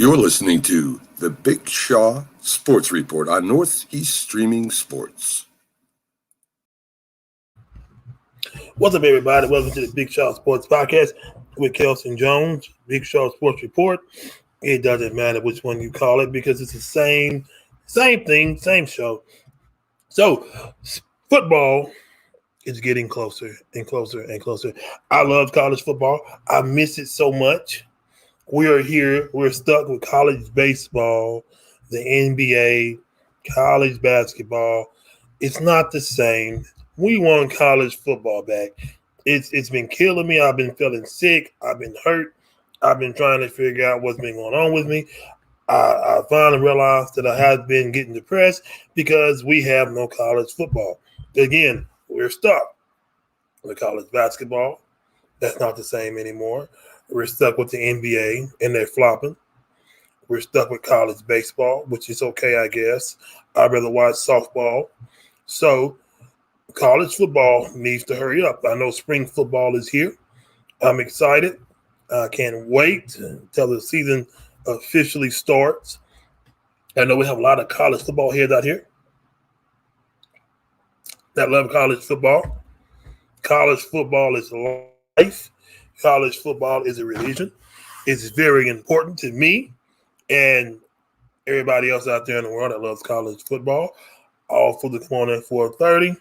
You're listening to the Big Shaw Sports Report on Northeast Streaming Sports. What's up, everybody? Welcome to the Big Shaw Sports Podcast with Kelston Jones, Big Shaw Sports Report. It doesn't matter which one you call it because it's the same thing, same show. So, football is getting closer and closer and closer. I love college football. I miss it so much. We are here. We're stuck with college baseball, the NBA, college basketball. It's not the same. We want college football back. It's been killing me. I've been feeling sick. I've been hurt. I've been trying to figure out what's been going on with me. I finally realized that I have been getting depressed because we have no college football. Again, we're stuck with college basketball. That's not the same anymore. We're stuck with the NBA, and they're flopping. We're stuck with college baseball, which is okay, I guess. I'd rather watch softball. So college football needs to hurry up. I know spring football is here. I'm excited. I can't wait until the season officially starts. I know we have a lot of college football heads out here that love college football. College football is life. College football is a religion. It's very important to me and everybody else out there in the world that loves college football. All for the come on at 4:30.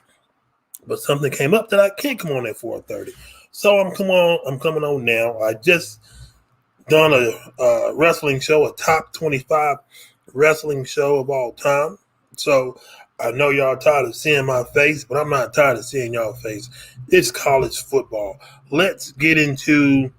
But something came up that I can't come on at 4:30. So I'm coming on now. I just done a wrestling show, a top 25 wrestling show of all time. So I know y'all tired of seeing my face, but I'm not tired of seeing y'all face. It's college football. Let's get into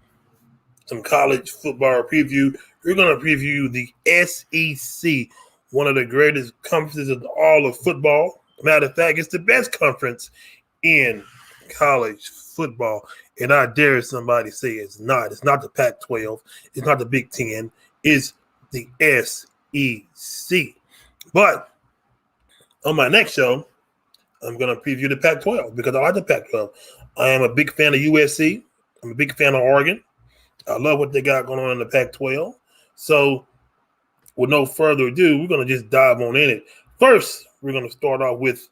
some college football preview. We're going to preview the SEC, one of the greatest conferences of all of football. Matter of fact, it's the best conference in college football. And I dare somebody say it's not. It's not the Pac-12. It's not the Big Ten. It's the SEC. But on my next show, I'm going to preview the Pac-12 because I like the Pac-12. I am a big fan of USC. I'm a big fan of Oregon. I love what they got going on in the Pac-12. So with no further ado, we're going to just dive on in it. First, we're going to start off with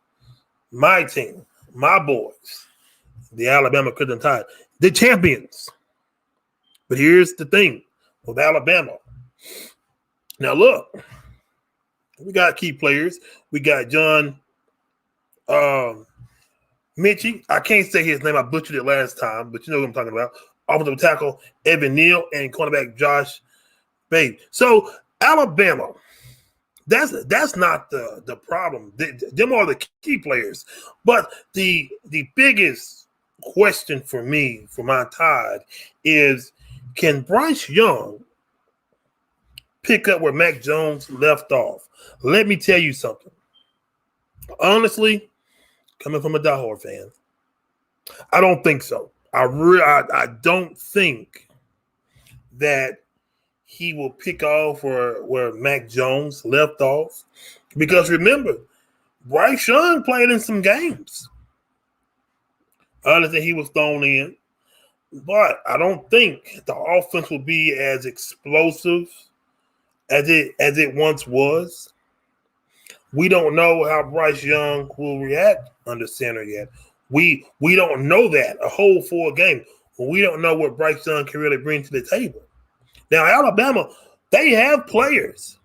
my team, my boys, the Alabama Crimson Tide, the champions. But here's the thing with Alabama. Now, look, we got key players. We got John Minchie. I can't say his name. I butchered it last time, but you know what I'm talking about. Offensive tackle Evan Neal and cornerback Josh Babe. So Alabama, that's not the problem. Them are the key players. But the biggest question for me, for my Tide, is can Bryce Young pick up where Mac Jones left off? Let me tell you something. Honestly, coming from a diehard fan, I don't think so. I don't think that he will pick off where Mac Jones left off. Because remember, Bryce Young played in some games. I understand he was thrown in. But I don't think the offense will be as explosive as it once was. We don't know how Bryce Young will react under center yet. We don't know that a whole full game. We don't know what Bryce Young can really bring to the table. Now, Alabama, they have players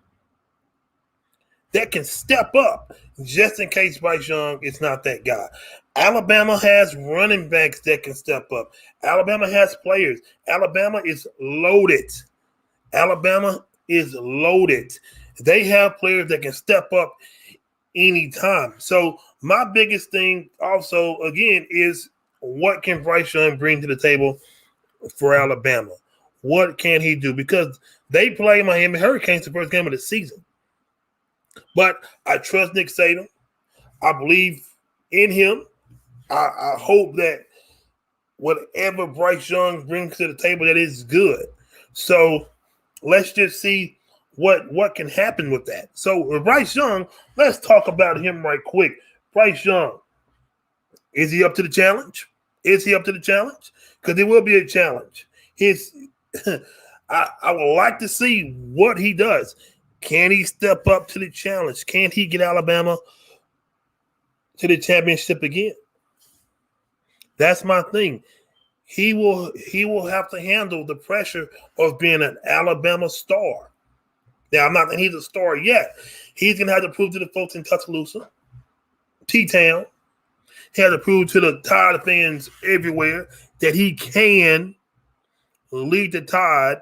that can step up just in case Bryce Young is not that guy. Alabama has running backs that can step up. Alabama has players. Alabama is loaded. Alabama is loaded. They have players that can step up anytime. So my biggest thing also, again, is what can Bryce Young bring to the table for Alabama? What can he do? Because they play Miami Hurricanes the first game of the season. But I trust Nick Saban. I believe in him. I hope that whatever Bryce Young brings to the table, that is good. So let's just see what can happen with that. So with Bryce Young, let's talk about him right quick. Bryce Young, is he up to the challenge? Is he up to the challenge? Because it will be a challenge. I would like to see what he does. Can he step up to the challenge? Can he get Alabama to the championship again? That's my thing. He will have to handle the pressure of being an Alabama star. Now, I'm not saying he's a star yet. He's going to have to prove to the folks in Tuscaloosa, T-Town, he has to prove to the Tide fans everywhere that he can lead the Tide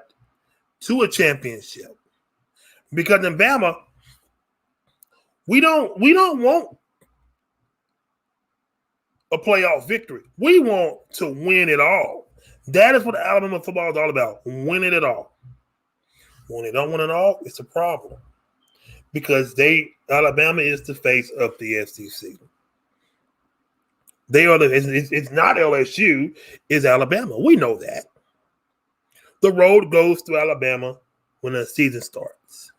to a championship. Because in Bama, we don't want a playoff victory. We want to win it all. That is what Alabama football is all about, winning it all. When they don't win it all, it's a problem. Because Alabama is the face of the SEC. It's not LSU, it's Alabama. We know that. The road goes to Alabama when the season starts.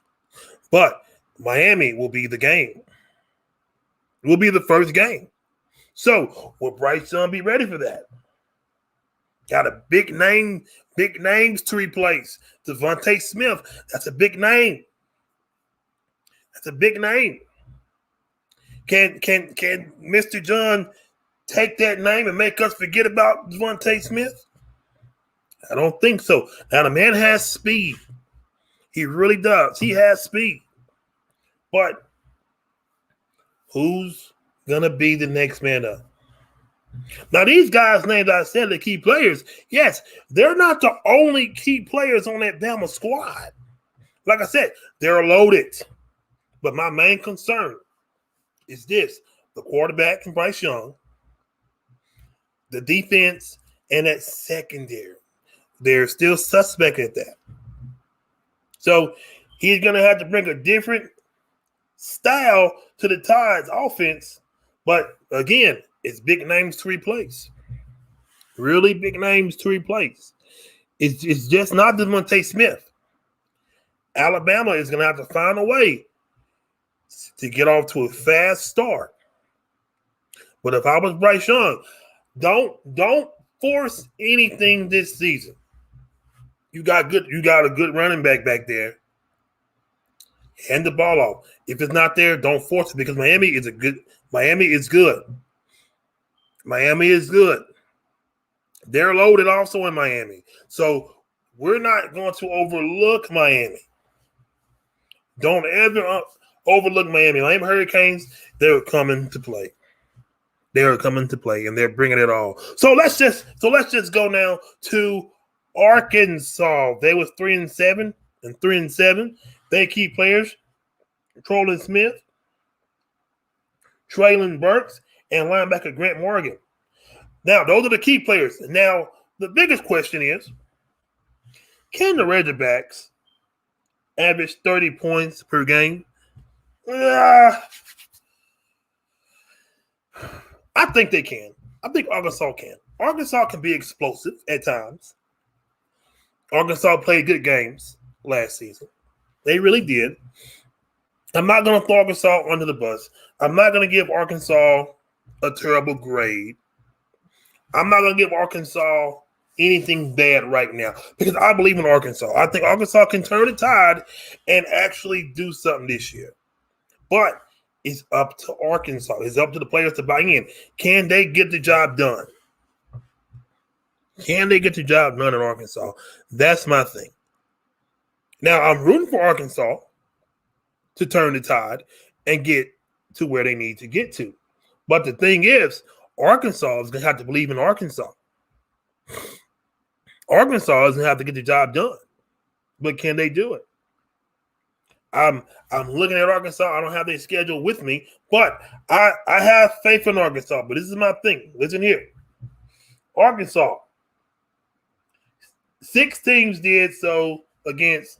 But Miami will be the game. It will be the first game. So will Bryce Young be ready for that? Got a big names to replace. Devontae Smith, that's a big name. That's a big name. Can Mr. John take that name and make us forget about Devontae Smith? I don't think so. Now, the man has speed. He really does. He has speed. But who's going to be the next man up? Now, these guys' names I said, the key players, yes, they're not the only key players on that Bama squad. Like I said, they're loaded. But my main concern is this: the quarterback and Bryce Young, the defense, and that secondary. They're still suspect at that. So he's going to have to bring a different style to the Tide's offense. But again, it's big names to replace. Really big names to replace. It's just not Devontae Smith. Alabama is going to have to find a way to get off to a fast start. But if I was Bryce Young, don't force anything this season. You got a good running back there. Hand the ball off. If it's not there, don't force it, because Miami is good. Miami is good. They're loaded also in Miami. So we're not going to overlook Miami. Don't ever overlook Miami. Miami Hurricanes, they're coming to play. And they're bringing it all. So let's just go now to Arkansas. They was 3-7 and 3-7. They keep players: Trolin Smith, Traylon Burks, and linebacker Grant Morgan. Now, those are the key players. Now, the biggest question is, can the Razorbacks average 30 points per game? I think they can. I think Arkansas can. Arkansas can be explosive at times. Arkansas played good games last season. They really did. I'm not going to throw Arkansas under the bus. I'm not going to give Arkansas a terrible grade. I'm not going to give Arkansas anything bad right now, because I believe in Arkansas. I think Arkansas can turn the tide and actually do something this year. But it's up to Arkansas. It's up to the players to buy in. Can they get the job done? Can they get the job done in Arkansas? That's my thing. Now, I'm rooting for Arkansas to turn the tide and get to where they need to get to. But the thing is, Arkansas is going to have to believe in Arkansas. Arkansas is going to have to get the job done. But can they do it? I'm looking at Arkansas. I don't have their schedule with me, but I have faith in Arkansas. But this is my thing. Listen here. Arkansas, 6 teams did so against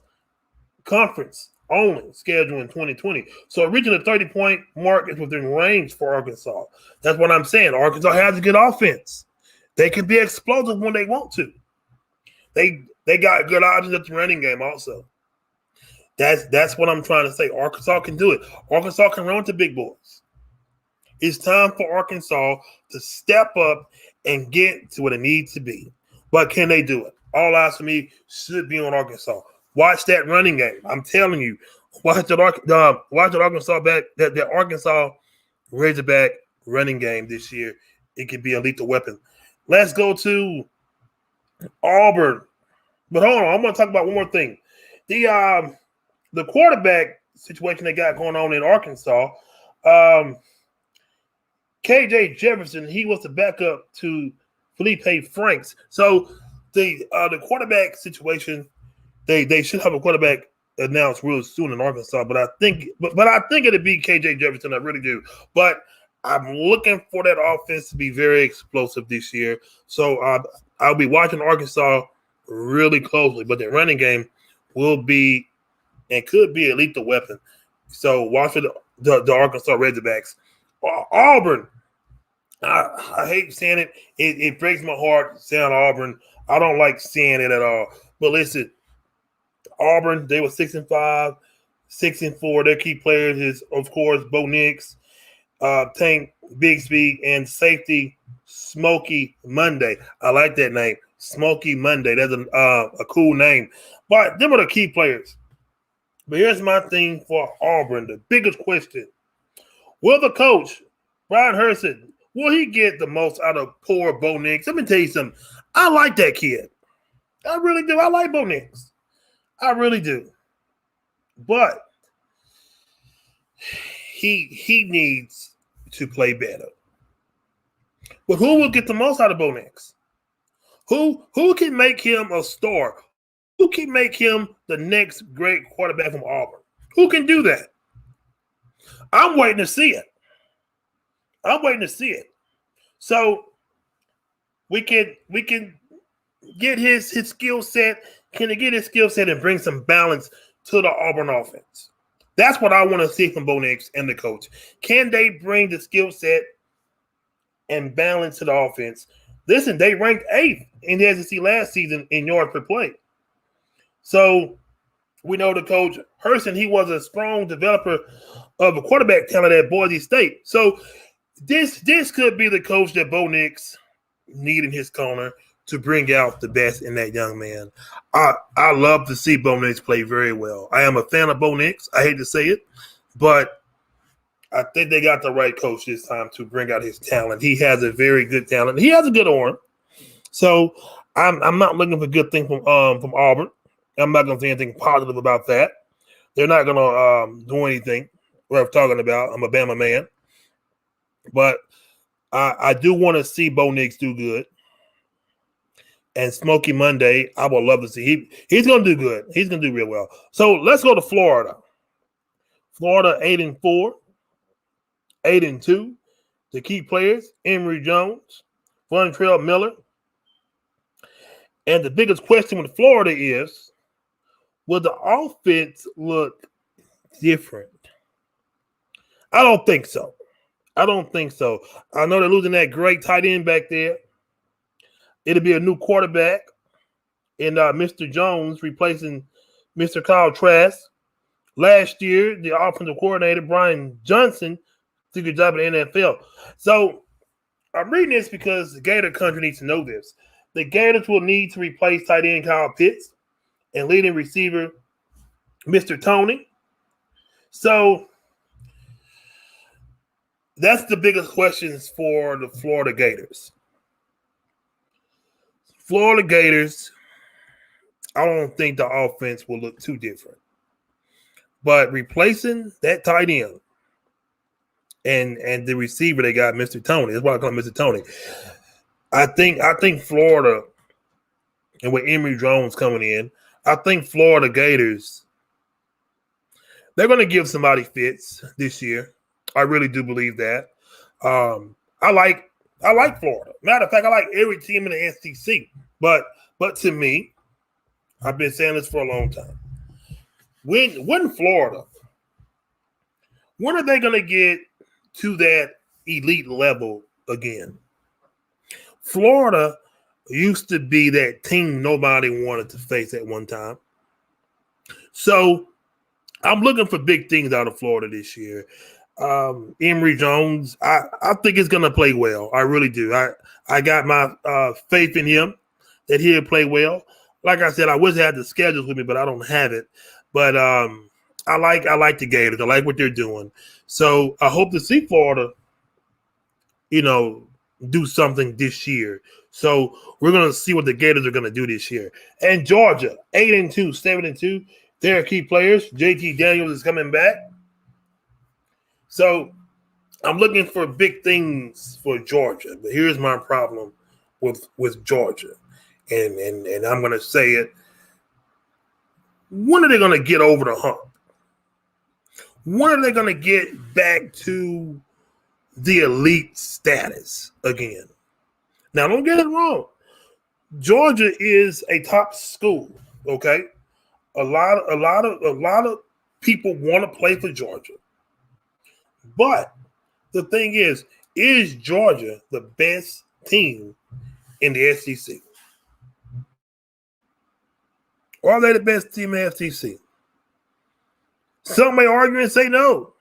conference only schedule in 2020. So reaching the 30-point mark is within range for Arkansas. That's what I'm saying. Arkansas has a good offense. They can be explosive when they want to. They got good options at the running game also. That's what I'm trying to say. Arkansas can do it. Arkansas can run with the big boys. It's time for Arkansas to step up and get to what it needs to be. But can they do it? all eyes for me should be on Arkansas. Watch that running game. I'm telling you, watch that Arkansas that Arkansas Razorback running game this year. It could be a lethal weapon. Let's go to Auburn. But hold on, I'm going to talk about one more thing. The quarterback situation they got going on in Arkansas. KJ Jefferson, he was the backup to Felipe Franks. So the quarterback situation, they should have a quarterback announced real soon in Arkansas. But I think it'd be KJ Jefferson. I really do. But I'm looking for that offense to be very explosive this year. So I'll be watching Arkansas really closely. But the running game will be and could be a lethal weapon. So watch for the Arkansas Razorbacks. Auburn. I hate saying it. It breaks my heart saying Auburn. I don't like saying it at all. But listen, Auburn, they were 6-5, 6-4. Their key players is, of course, Bo Nix, Tank Bigsby, and safety Smokey Monday. I like that name, Smokey Monday. That's a cool name. But them are the key players. But here's my thing for Auburn. The biggest question. Will the coach, Brian Herson, will he get the most out of poor Bo Nix? Let me tell you something. I like that kid. I really do. I like Bo Nix. I really do. But he needs to play better. But who will get the most out of Bo Nix? Who can make him a star? Who can make him the next great quarterback from Auburn? Who can do that? I'm waiting to see it. So we can get his skill set. Can he get his skill set and bring some balance to the Auburn offense? That's what I want to see from Bo Nix and the coach. Can they bring the skill set and balance to the offense? Listen, they ranked 8th in the SEC last season in yards per play. So we know the coach, Herson, he was a strong developer of a quarterback talent at Boise State. So this could be the coach that Bo Nix need in his corner to bring out the best in that young man. I love to see Bo Nix play very well. I am a fan of Bo Nix. I hate to say it, but I think they got the right coach this time to bring out his talent. He has a very good talent. He has a good arm. So I'm not looking for good things from Auburn. I'm not going to say anything positive about that. They're not going to do anything worth talking about. I'm a Bama man. But I do want to see Bo Nix do good. And Smokey Monday, I would love to see. He's going to do good. He's going to do real well. So let's go to Florida. Florida 8-4, 8-2. The key players, Emory Jones, Vontrell Miller. And the biggest question with Florida is, will the offense look different? I don't think so. I know they're losing that great tight end back there. It'll be a new quarterback and Mr. Jones replacing Mr. Kyle Trask. Last year, the offensive coordinator, Brian Johnson, took a job in the NFL. So I'm reading this because the Gator country needs to know this. The Gators will need to replace tight end Kyle Pitts and leading receiver Mr. Tony. So that's the biggest questions for the Florida Gators. Florida Gators, I don't think the offense will look too different. But replacing that tight end and the receiver they got, Mr. Tony, that's why I call him Mr. Tony. I think Florida, and with Emory Jones coming in, I think Florida Gators, they're going to give somebody fits this year. I really do believe that. I like Florida. Matter of fact, I like every team in the SEC. But to me, I've been saying this for a long time. When Florida, when are they going to get to that elite level again? Florida used to be that team nobody wanted to face at one time. So I'm looking for big things out of Florida this year. Emory Jones, I think he's going to play well. I really do. I got my faith in him that he'll play well. like I said, I wish I had the schedules with me, but I don't have it. But I like the Gators. I like what they're doing. So I hope to see Florida, do something this year. So we're gonna see what the Gators are gonna do this year. And Georgia, 8-2, 7-2. They're key players. JT Daniels is coming back. So I'm looking for big things for Georgia. But here's my problem with Georgia. And I'm gonna say it. When are they gonna get over the hump? When are they gonna get back to the elite status again? Now, don't get it wrong. Georgia is a top school. Okay, a lot of people want to play for Georgia, but the thing is Georgia the best team in the SEC? Or are they the best team in the SEC? Some may argue and say no.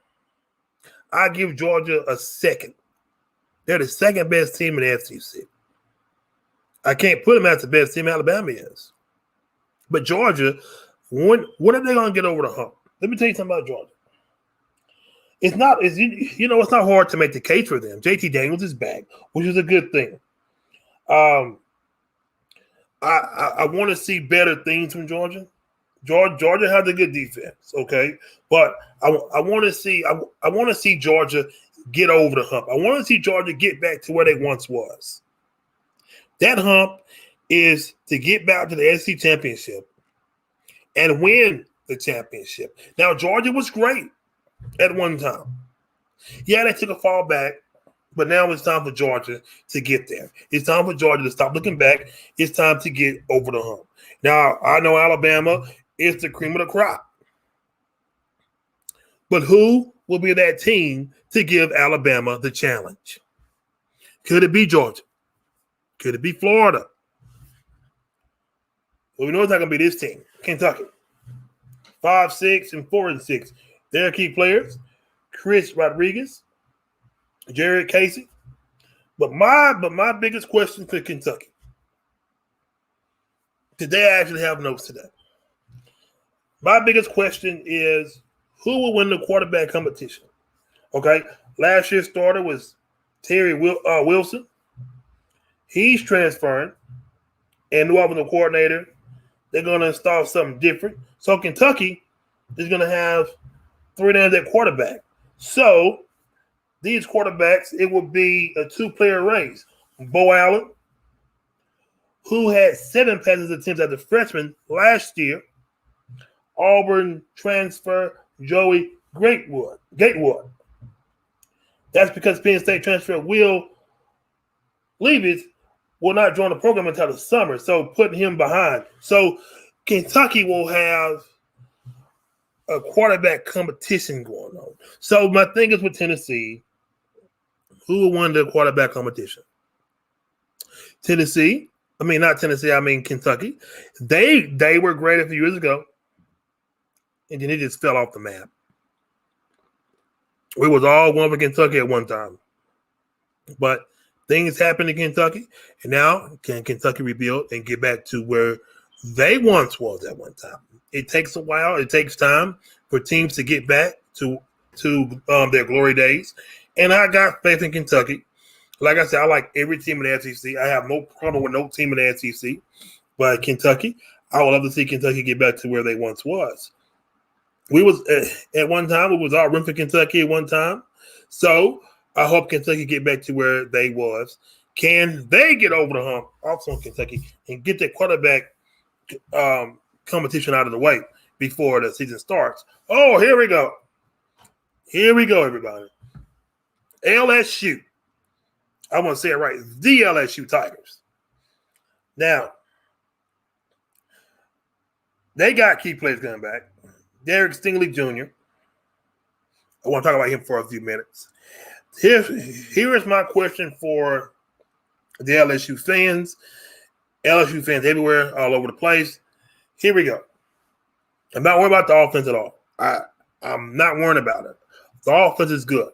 I give Georgia a second. They're the second best team in the SEC. I can't put them as the best team Alabama is. But Georgia, when are they going to get over the hump? Let me tell you something about Georgia. It's not hard to make the case for them. JT Daniels is back, which is a good thing. I want to see better things from Georgia. Georgia has a good defense, okay, but I want to see Georgia get over the hump. I want to see Georgia get back to where they once was. That hump is to get back to the SEC championship and win the championship. Now, Georgia was great at one time. Yeah, they took a fall back, but now it's time for Georgia to get there. It's time for Georgia to stop looking back. It's time to get over the hump. Now, I know Alabama is the cream of the crop. But who will be that team to give Alabama the challenge? Could it be Georgia? Could it be Florida? Well, we know it's not going to be this team. Kentucky. 5-6 and 4-6. Their key players, Chris Rodriguez, Jared Casey. But my biggest question for Kentucky. Today I actually have notes today. My biggest question is who will win the quarterback competition? Okay, last year's starter was Terry Wilson. He's transferring, and new offensive coordinator. They're going to install something different. So Kentucky is going to have 3 names at quarterback. So these quarterbacks, it will be a 2-player race. Bo Allen, who had 7 passing attempts as a freshman last year. Auburn transfer Joey Gatewood. That's because Penn State transfer Will Levis will not join the program until the summer, so putting him behind. So Kentucky will have a quarterback competition going on. So my thing is with Tennessee, who will win the quarterback competition? Kentucky. They were great a few years ago. And then it just fell off the map. We was all one for Kentucky at one time. But things happened in Kentucky, and now can Kentucky rebuild and get back to where they once was at one time? It takes a while. It takes time for teams to get back to their glory days. And I got faith in Kentucky. Like I said, I like every team in the SEC. I have no problem with no team in the SEC. But Kentucky, I would love to see Kentucky get back to where they once was. We was at one time, it was all room for Kentucky at one time. So I hope Kentucky get back to where they was. Can they get over the hump also in Kentucky and get their quarterback competition out of the way before the season starts? Oh, here we go. Here we go, everybody. LSU. I want to say it right. The LSU Tigers. Now, they got key players coming back. Derek Stingley Jr. I want to talk about him for a few minutes. Here is my question for the LSU fans everywhere, all over the place. Here we go. I'm not worried about the offense at all. I'm not worried about it. The offense is good.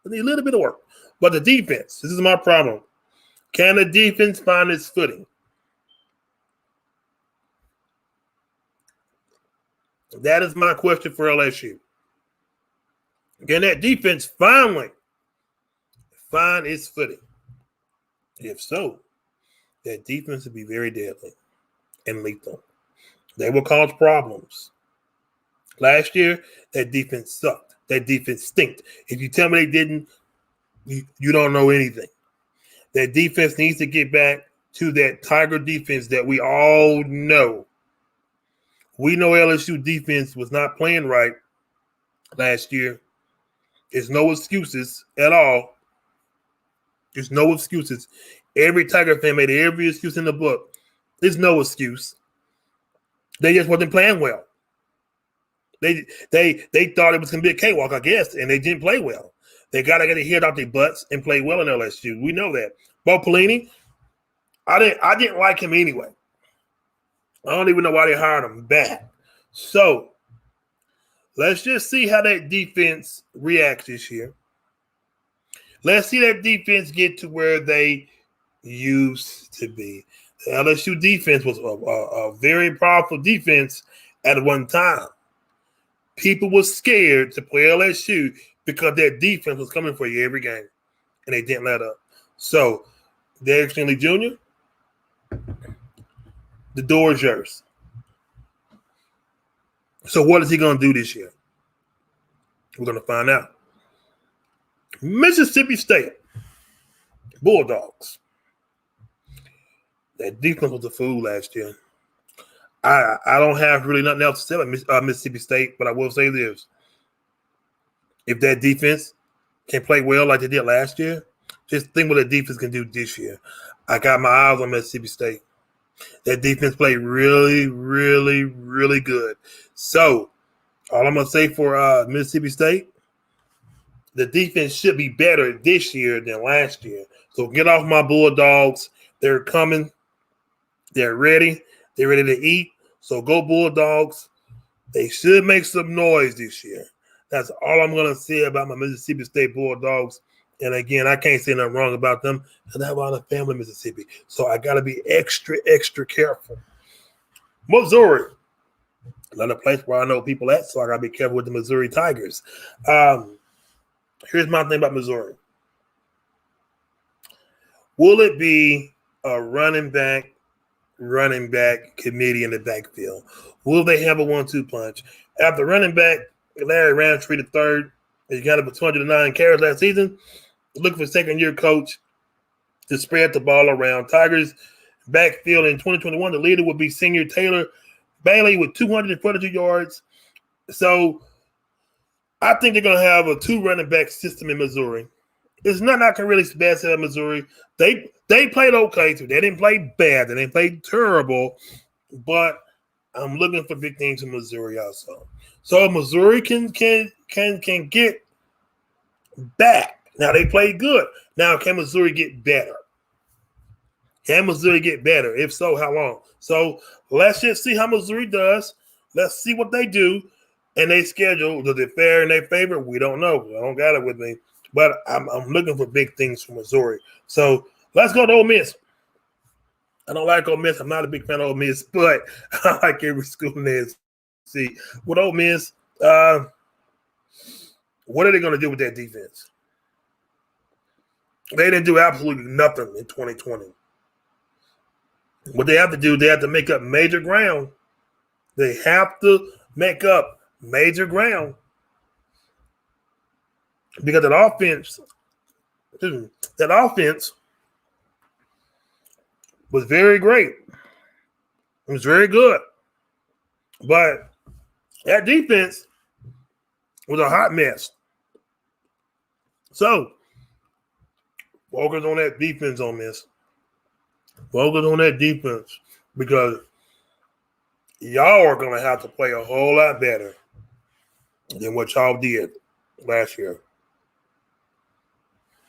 But need a little bit of work. But the defense, this is my problem. Can the defense find its footing? That is my question for LSU. Can that defense finally find its footing? If so, that defense will be very deadly and lethal. They will cause problems. Last year, that defense sucked. That defense stinked. If you tell me they didn't, you don't know anything. That defense needs to get back to that Tiger defense that we all know. We know LSU defense was not playing right last year. There's no excuses at all. There's no excuses. Every Tiger fan made every excuse in the book. There's no excuse. They just wasn't playing well. They thought it was going to be a cakewalk, I guess, and they didn't play well. They got to get a hit out their butts and play well in LSU. We know that. Bo Pelini, I didn't like him anyway. I don't even know why they hired him back. So let's just see how that defense reacts this year. Let's see that defense get to where they used to be. The LSU defense was a very powerful defense at one time. People were scared to play LSU because their defense was coming for you every game, and they didn't let up. So, Derek Stingley Jr., the door is yours. So, what is he going to do this year? We're going to find out. Mississippi State Bulldogs. That defense was a fool last year. I don't have really nothing else to say about Mississippi State, but I will say this. If that defense can play well like they did last year, just think what that defense can do this year. I got my eyes on Mississippi State. That defense played really, really, really good. So, all I'm going to say for Mississippi State, the defense should be better this year than last year. So, get off my Bulldogs. They're coming. They're ready. They're ready to eat. So go Bulldogs. They should make some noise this year. That's all I'm going to say about my Mississippi State Bulldogs. And again, I can't say nothing wrong about them because I have a lot of family in Mississippi. So I got to be extra, extra careful. Missouri. Another place where I know people at, so I got to be careful with the Missouri Tigers. Here's my thing about Missouri. Will it be a running back committee in the backfield? Will they have a 1-2 punch? After running back Larry Roundtree III, he got up for 209 carries last season. Looking for second-year coach to spread the ball around. Tigers backfield in 2021, the leader would be senior Taylor Bailey with 242 yards. So I think they're going to have a 2 running back system in Missouri. It's nothing I can really bad say about Missouri. They played okay too. They didn't play bad. They didn't play terrible. But I'm looking for big things in Missouri also. So Missouri can get back. Now they played good. Now can Missouri get better? Can Missouri get better? If so, how long? So let's just see how Missouri does. Let's see what they do. And they schedule. Does it fare in their favor? We don't know. I don't got it with me. But I'm looking for big things from Missouri. So let's go to Ole Miss. I don't like Ole Miss. I'm not a big fan of Ole Miss, but I like every school in the SEC. With Ole Miss, what are they going to do with that defense? They didn't do absolutely nothing in 2020. What they have to do, they have to make up major ground. They have to make up major ground. Because that offense was very great. It was very good. But that defense was a hot mess. So, focus on that defense on this. Focus on that defense because y'all are going to have to play a whole lot better than what y'all did last year.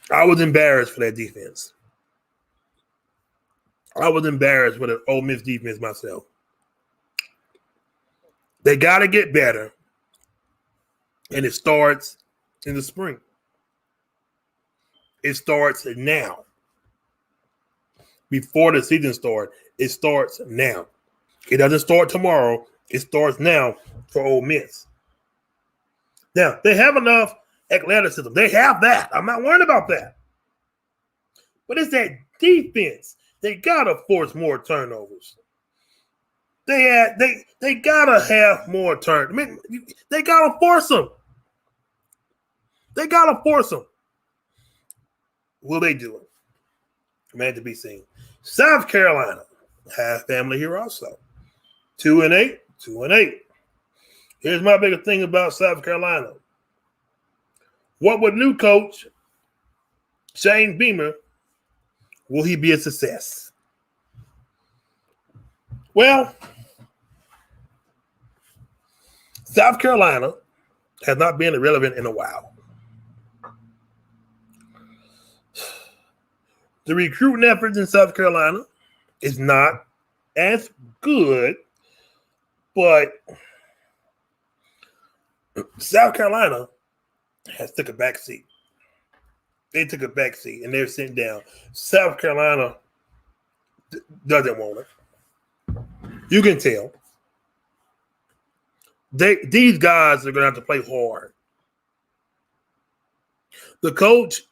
I was embarrassed for that defense. I was embarrassed with the Ole Miss defense myself. They got to get better, and it starts in the spring. It starts now. Before the season starts, it starts now. It doesn't start tomorrow. It starts now. for Ole Miss. Now, they have enough athleticism. They have that. I'm not worried about that. But it's that defense. They got to force more turnovers. They got to have more turnovers. I mean, they got to force them. They got to force them. Will they do it? Remains to be seen. South Carolina have family here also. 2-8, 2-8. Here's my biggest thing about South Carolina. What would new coach Shane Beamer, will he be a success? Well, South Carolina has not been irrelevant in a while. The recruiting efforts in South Carolina is not as good, but South Carolina has took a back seat. They took a back seat and they're sitting down. South Carolina doesn't want it. You can tell. These guys are going to have to play hard. The coach,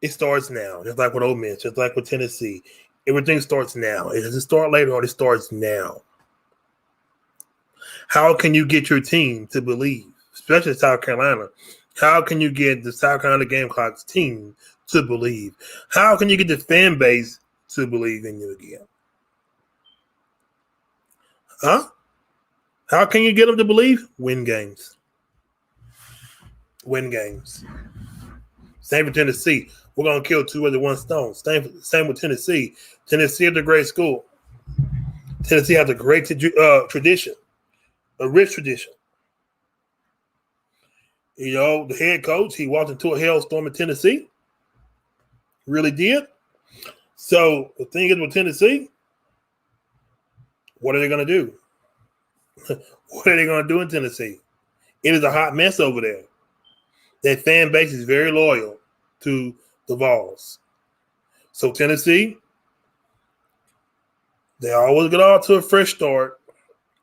it starts now. Just like with Ole Miss, just like with Tennessee. Everything starts now. It doesn't start later on. It starts now. How can you get your team to believe, especially South Carolina? How can you get the South Carolina Gamecocks team to believe? How can you get the fan base to believe in you again? Huh? How can you get them to believe? Win games. Win games. Same for Tennessee. We're going to kill two with one stone. Same with Tennessee. Tennessee is a great school. Tennessee has a great tradition, a rich tradition. You know, the head coach, he walked into a hailstorm in Tennessee. Really did. So the thing is with Tennessee, what are they going to do? What are they going to do in Tennessee? It is a hot mess over there. That fan base is very loyal to the Vols. So Tennessee, they always get off to a fresh start,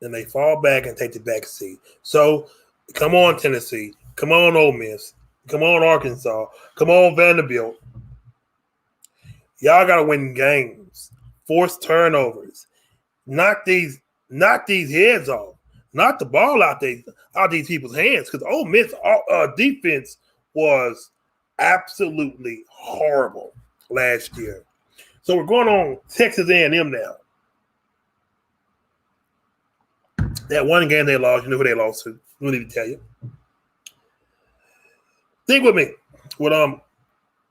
and they fall back and take the back seat. So come on, Tennessee. Come on, Ole Miss. Come on, Arkansas. Come on, Vanderbilt. Y'all got to win games. Force turnovers. Knock these heads off. Knock the ball out these people's hands, because Ole Miss defense was absolutely horrible last year. So we're going on Texas A&M now. That one game they lost, you know who they lost to. No need to tell you. Think with me with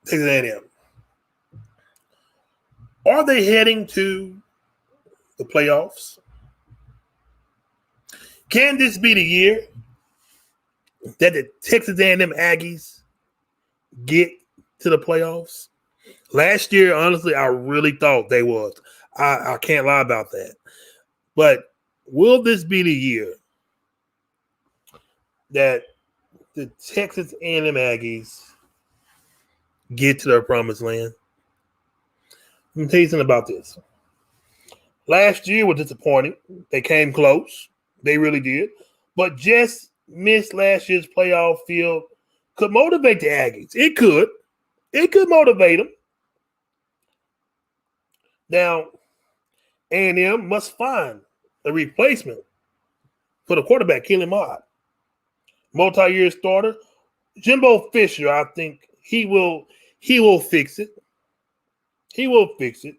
Texas A&M. Are they heading to the playoffs? Can this be the year that the Texas A&M Aggies get to the playoffs? Last year, honestly, I really thought they was. I can't lie about that. But will this be the year that the Texas A&M Aggies get to their promised land? Let me tell you something about this. Last year was disappointing. They came close. They really did. But just missed last year's playoff field could motivate the Aggies. It could. It could motivate them. Now, A&M must find a replacement for the quarterback, Keelan Mott. Multi-year starter. Jimbo Fisher, I think he will fix it. He will fix it.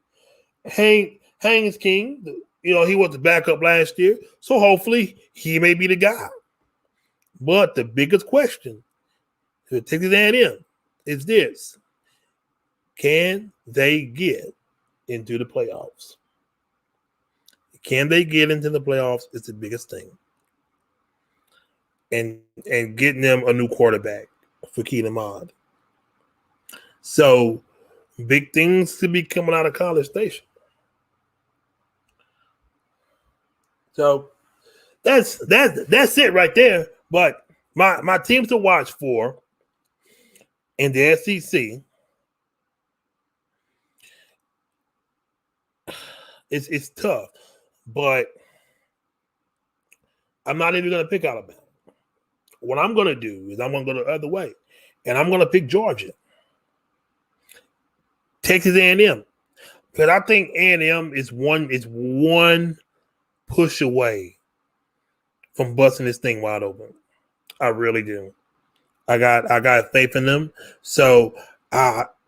Haynes King, he was the backup last year, so hopefully he may be the guy. But the biggest question to Texas A&M is this: can they get into the playoffs? Can they get into the playoffs is the biggest thing. And getting them a new quarterback for Keelan Mott. So big things to be coming out of College Station. So that's it right there. But my teams to watch for in the SEC, it's tough, but I'm not even going to pick Alabama. What I'm going to do is I'm going to go the other way, and I'm going to pick Georgia, Texas A&M, because I think A&M is one push away from busting this thing wide open. I really do. I got faith in them. So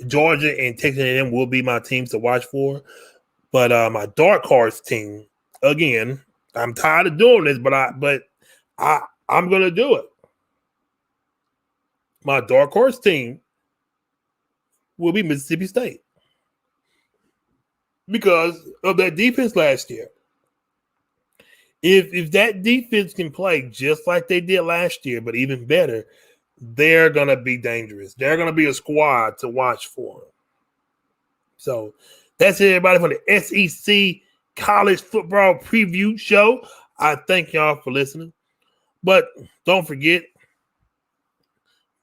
Georgia and Texas A&M will be my teams to watch for. But my dark horse team, again, I'm tired of doing this, but I'm gonna do it. My dark horse team will be Mississippi State because of that defense last year. If that defense can play just like they did last year, but even better, they're gonna be dangerous. They're gonna be a squad to watch for. So that's it, everybody, for the SEC College Football Preview Show. I thank y'all for listening. But don't forget,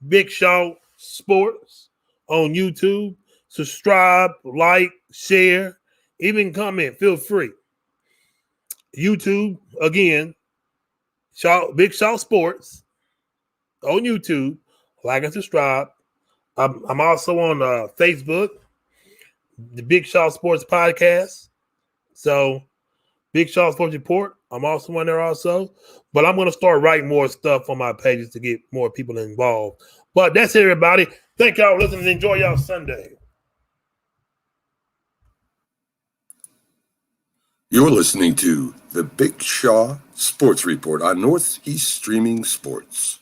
Big Shaw Sports on YouTube. Subscribe, like, share, even comment. Feel free. YouTube, again, Big Shaw Sports on YouTube. Like and subscribe. I'm also on Facebook, the Big Shaw Sports Podcast. So, Big Shaw Sports Report. I'm also on there also. But I'm going to start writing more stuff on my pages to get more people involved. But that's it, everybody. Thank y'all for listening. Enjoy y'all Sunday. You're listening to the Big Shaw Sports Report on Northeast Streaming Sports.